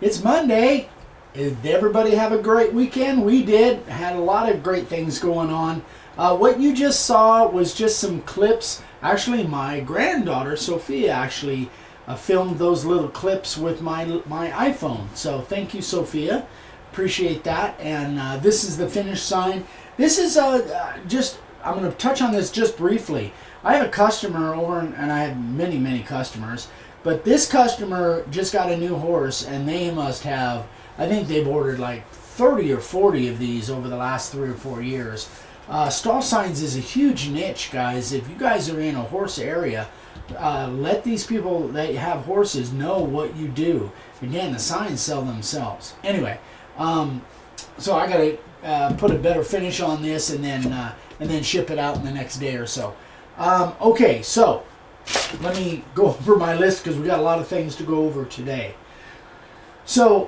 It's Monday. Did everybody have a great weekend? We did. Had a lot of great things going on. What you just saw was just some clips. Actually, my granddaughter, Sophia, actually filmed those little clips with my iPhone. So thank you, Sophia. Appreciate that. And this is the finish sign. This is I'm going to touch on this just briefly. I have a customer over, and I have many customers, but this customer just got a new horse, and they must have, I think they've ordered like 30 or 40 of these over the last 3 or 4 years. Stall signs is a huge niche, guys. If you guys are in a horse area, let these people that have horses know what you do. Again, the signs sell themselves. Anyway, so I got to put a better finish on this and then ship it out in the next day or so. Okay, so let me go over my list because we got a lot of things to go over today. So,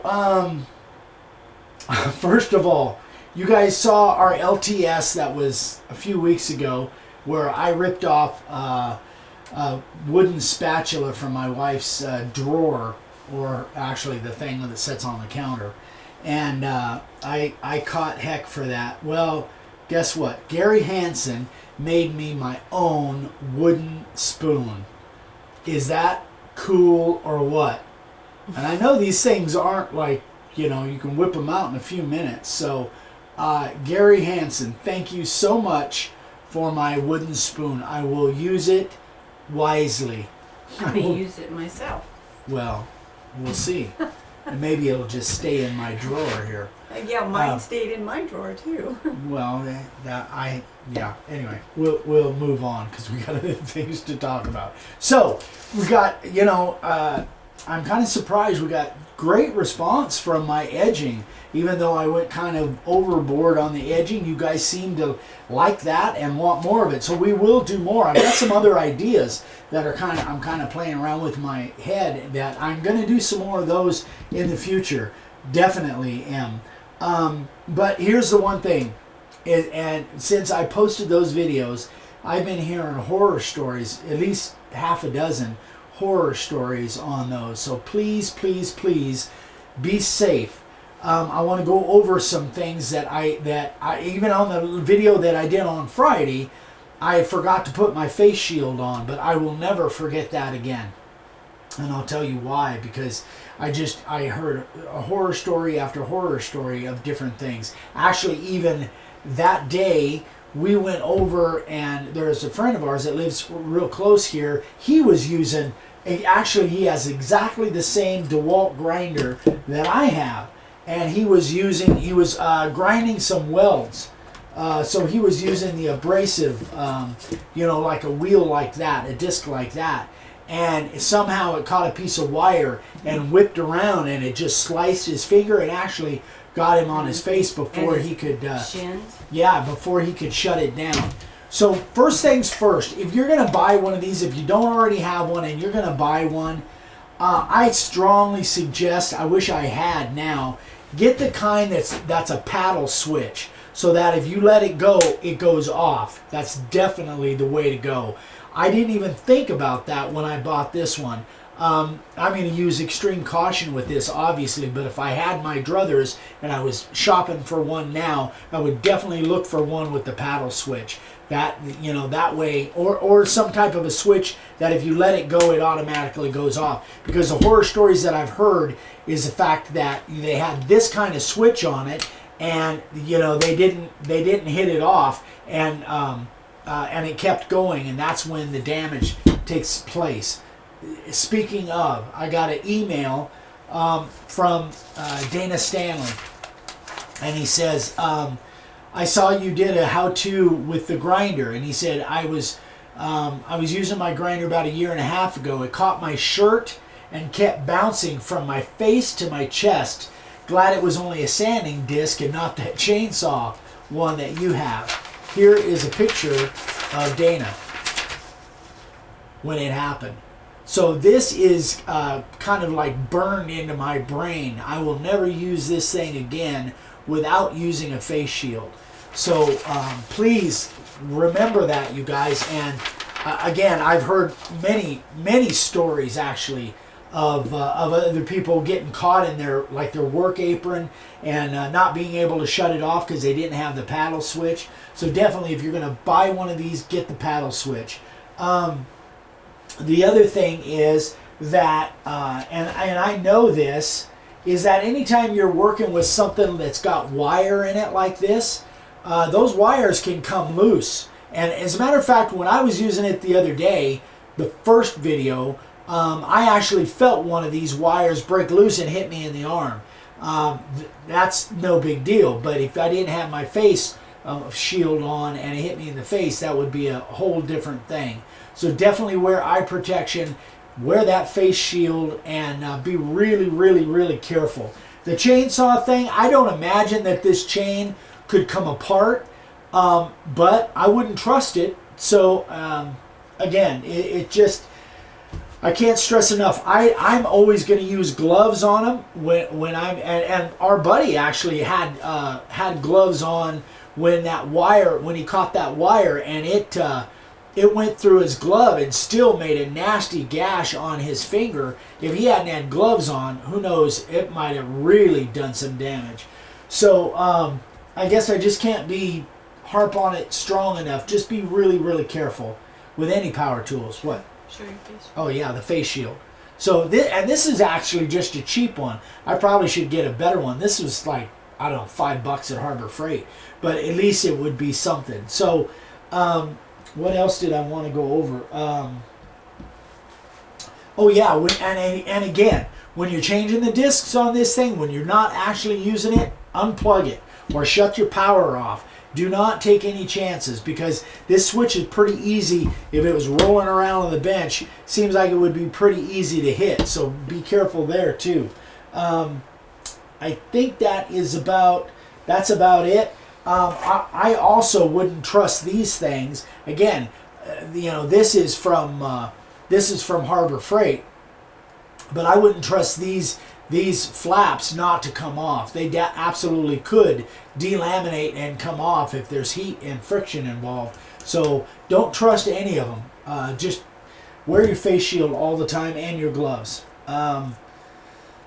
first of all, you guys saw our LTS that was a few weeks ago where I ripped off a wooden spatula from my wife's drawer, or actually the thing that sits on the counter. And I caught heck for that. Well, guess what? Gary Hansen made me my own wooden spoon. Is that cool or what? And I know these things aren't like, you can whip them out in a few minutes. So, Gary Hansen, thank you so much for my wooden spoon. I will use it wisely. I may use it myself. Well, we'll see. And maybe it'll just stay in my drawer here. Yeah, mine stayed in my drawer too. Well, anyway, we'll move on because we got other things to talk about. So, we got, I'm kind of surprised we got great response from my edging. Even though I went kind of overboard on the edging, you guys seem to like that and want more of it. So we will do more. I've got some other ideas that are I'm kind of playing around with my head that I'm going to do some more of those in the future. Definitely am. But here's the one thing. And since I posted those videos, I've been hearing horror stories, at least half a dozen horror stories on those. So please be safe. I want to go over some things that I even on the video that I did on Friday, I forgot to put my face shield on, but I will never forget that again. And I'll tell you why, because I heard a horror story after horror story of different things. Actually, even that day, we went over, and there's a friend of ours that lives real close here. He was using, actually he has exactly the same DeWalt grinder that I have. And he was grinding some welds. So he was using the abrasive, like a wheel like that, a disc like that. And somehow it caught a piece of wire and whipped around, and it just sliced his finger and actually got him on his face before he could... shins? Yeah, before he could shut it down. So first things first, if you're going to buy one of these, if you don't already have one and you're going to buy one, I strongly suggest, I wish I had now, get the kind that's a paddle switch, so that if you let it go, it goes off. That's definitely the way to go. I didn't even think about that when I bought this one. I'm going to use extreme caution with this, obviously, but if I had my druthers and I was shopping for one now, I would definitely look for one with the paddle switch. That, that way, or some type of a switch that if you let it go, it automatically goes off. Because the horror stories that I've heard is the fact that they had this kind of switch on it, and they didn't hit it off, and it kept going, and that's when the damage takes place. Speaking of, I got an email from Dana Stanley, and he says, I saw you did a how-to with the grinder, and he said, I was using my grinder about 1.5 years ago. It caught my shirt and kept bouncing from my face to my chest. Glad it was only a sanding disc and not that chainsaw one that you have. Here is a picture of Dana when it happened. So this is kind of like burned into my brain. I will never use this thing again without using a face shield. So please remember that, you guys. And again, I've heard many stories actually of other people getting caught in their work apron and not being able to shut it off because they didn't have the paddle switch. So definitely, if you're going to buy one of these, get the paddle switch. The other thing is that, and I know this, is that anytime you're working with something that's got wire in it like this, those wires can come loose. And as a matter of fact, when I was using it the other day, the first video, I actually felt one of these wires break loose and hit me in the arm. That's no big deal, but if I didn't have my face shield on and it hit me in the face, that would be a whole different thing. So definitely wear eye protection, wear that face shield, and be really, really, really careful. The chainsaw thing, I don't imagine that this chain could come apart, but I wouldn't trust it. So again, it just, I can't stress enough. I'm always going to use gloves on them when I'm, and our buddy actually had gloves on when he caught that wire, and it went through his glove and still made a nasty gash on his finger. If he hadn't had gloves on, who knows, it might have really done some damage. So I guess I just can't harp on it strong enough. Just be really, really careful with any power tools. What? Sure, your face. Oh yeah, the face shield. So this is actually just a cheap one. I probably should get a better one. This was like, I don't know, $5 at Harbor Freight, but at least it would be something. So what else did I want to go over? Oh yeah, and again, when you're changing the discs on this thing, when you're not actually using it, unplug it or shut your power off. Do not take any chances, because this switch is pretty easy. If it was rolling around on the bench, seems like it would be pretty easy to hit. So be careful there too. I think that's about it. I also wouldn't trust these things. Again, this is from Harbor Freight, but I wouldn't trust these flaps not to come off. They absolutely could delaminate and come off if there's heat and friction involved. So don't trust any of them. Just wear your face shield all the time and your gloves. I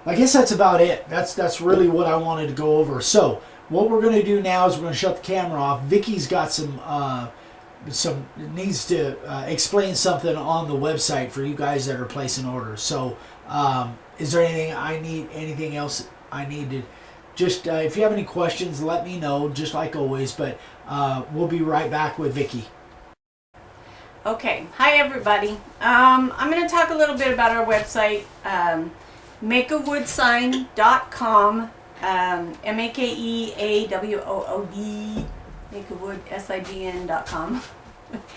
guess that's about it. That's really what I wanted to go over. So what we're going to do now is we're going to shut the camera off. Vicky's got some needs to explain something on the website for you guys that are placing orders. So is there anything else I need to just if you have any questions, let me know, just like always. But we'll be right back with Vicki. Okay, hi everybody. I'm going to talk a little bit about our website, makeawoodsign.com, MAKEAWOOD, makeawoodsign.com.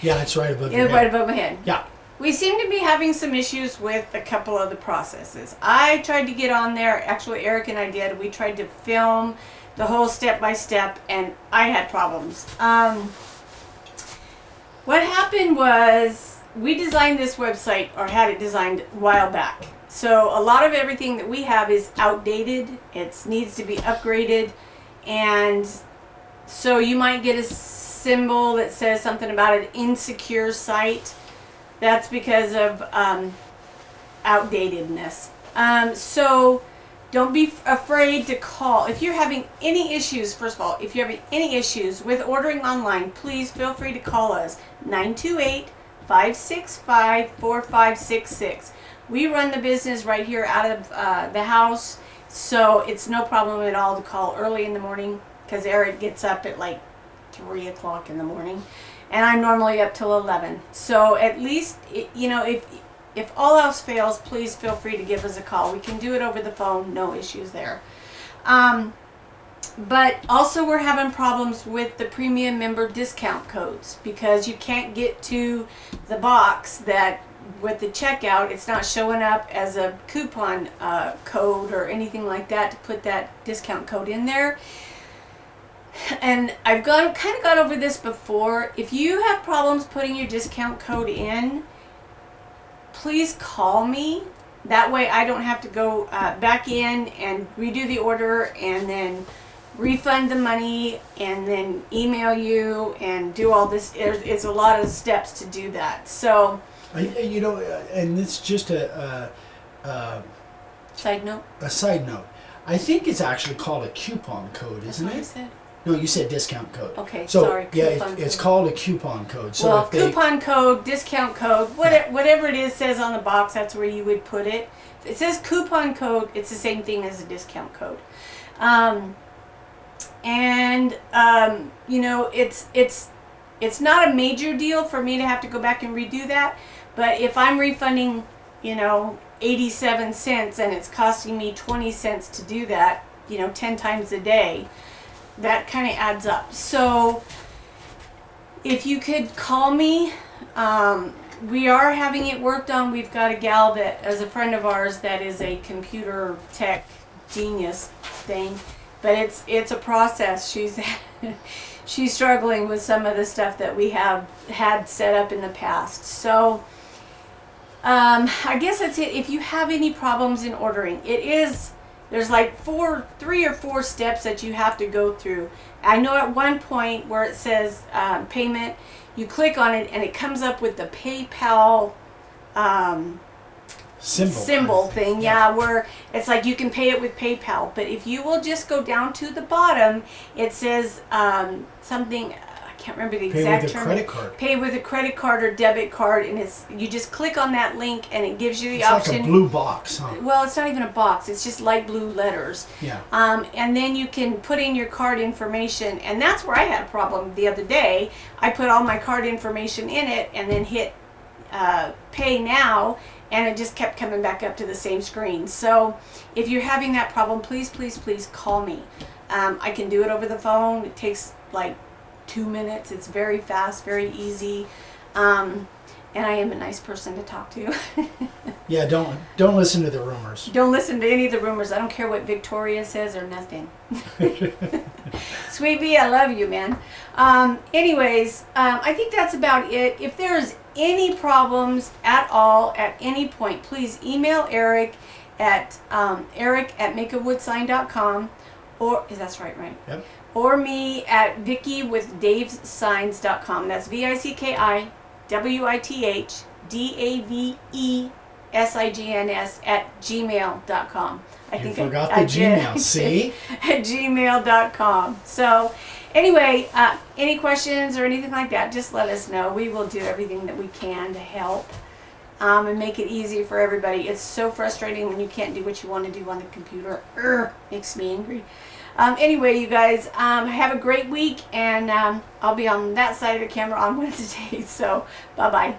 Yeah, that's right above your head. Right above my head. Yeah. We seem to be having some issues with a couple of the processes. I tried to get on there, actually Eric and I did. We tried to film the whole step by step, and I had problems. What happened was we designed this website, or had it designed a while back. So a lot of everything that we have is outdated. It needs to be upgraded, and so you might get a symbol that says something about an insecure site. That's because of outdatedness. So don't be afraid to call. If you're having any issues, first of all, if you're having any issues with ordering online, please feel free to call us, 928-565-4566. We run the business right here out of the house, so it's no problem at all to call early in the morning, because Eric gets up at like 3 o'clock in the morning. And I'm normally up till 11. So at least, if all else fails, please feel free to give us a call. We can do it over the phone, no issues there. But also we're having problems with the premium member discount codes, because you can't get to the box that with the checkout, it's not showing up as a coupon code or anything like that to put that discount code in there. And I've kind of gone over this before. If you have problems putting your discount code in, please call me. That way I don't have to go back in and redo the order and then refund the money and then email you and do all this. It's a lot of steps to do that. So and it's just Side note. A side note. I think it's actually called a coupon code, That's isn't what I it? said. No, you said discount code. Okay, So, sorry. yeah, Coupon it's code. called a coupon code. So Well, if they, coupon code, discount code, whatever it is says on the box, that's where you would put it. If it says coupon code, it's the same thing as a discount code. You know, it's not a major deal for me to have to go back and redo that. But if I'm refunding, you know, 87 cents and it's costing me 20 cents to do that, you know, 10 times a day, that kind of adds up. So if you could call me, we are having it worked on. We've got a gal that is a friend of ours that is a computer tech genius thing, but it's a process. She's struggling with some of the stuff that we have had set up in the past. So I guess that's it. If you have any problems in ordering, there's like 3 or 4 steps that you have to go through. I know at one point where it says payment, you click on it and it comes up with the PayPal symbol thing. Yeah, where it's like you can pay it with PayPal. But if you will just go down to the bottom, it says something. I can't remember the exact term. Pay with a credit card. Pay with a credit card or debit card, and you just click on that link and it gives you the it's option. It's like a blue box, huh? Well, it's not even a box. It's just light blue letters. Yeah. And then you can put in your card information, and that's where I had a problem the other day. I put all my card information in it and then hit pay now, and it just kept coming back up to the same screen. So if you're having that problem, please, please, please call me. I can do it over the phone. It takes like 2 minutes. It's very fast, very easy. And I am a nice person to talk to. Yeah, don't listen to the rumors. Don't listen to any of the rumors. I don't care what Victoria says or nothing. Sweet Bee, I love you, man. Anyways, I think that's about it. If there's any problems at all at any point, please email Eric at eric@makeawoodsign.com, or is that's right? Yep. Or me at Vicki with davessigns.com. That's VICKIWITHDAVESIGNS @gmail.com. You forgot the Gmail, see? At gmail.com. So anyway, any questions or anything like that, just let us know. We will do everything that we can to help and make it easy for everybody. It's so frustrating when you can't do what you want to do on the computer. Makes me angry. Anyway, you guys, have a great week, and I'll be on that side of the camera on Wednesday. So, bye-bye.